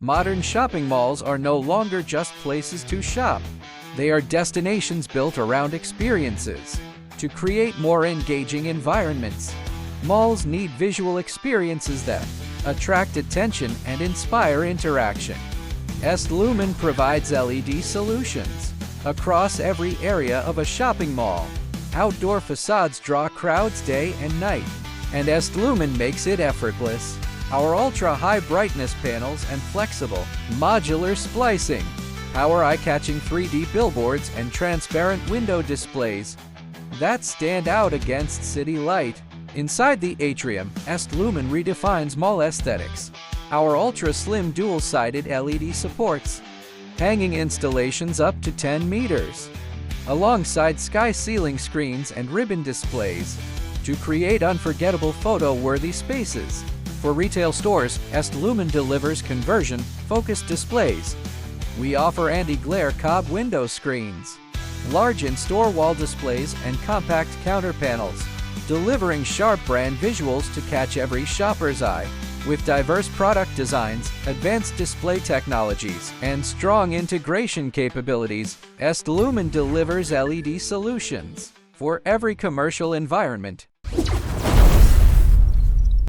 Modern shopping malls are no longer just places to shop. They are destinations built around experiences. To create more engaging environments, malls need visual experiences that attract attention and inspire interaction. Esdlumen provides LED solutions across every area of a shopping mall. Outdoor facades draw crowds day and night, and Esdlumen makes it effortless. Our ultra-high brightness panels and flexible, modular splicing, our eye-catching 3D billboards and transparent window displays that stand out against city light. Inside the atrium, Esdlumen redefines mall aesthetics. Our ultra-slim dual-sided LED supports hanging installations up to 10 meters, alongside sky-ceiling screens and ribbon displays, to create unforgettable photo-worthy spaces. For retail stores, Esdlumen delivers conversion-focused displays. We offer anti-glare cob window screens, large in-store wall displays, and compact counter panels, delivering sharp brand visuals to catch every shopper's eye. With diverse product designs, advanced display technologies, and strong integration capabilities, Esdlumen delivers LED solutions for every commercial environment.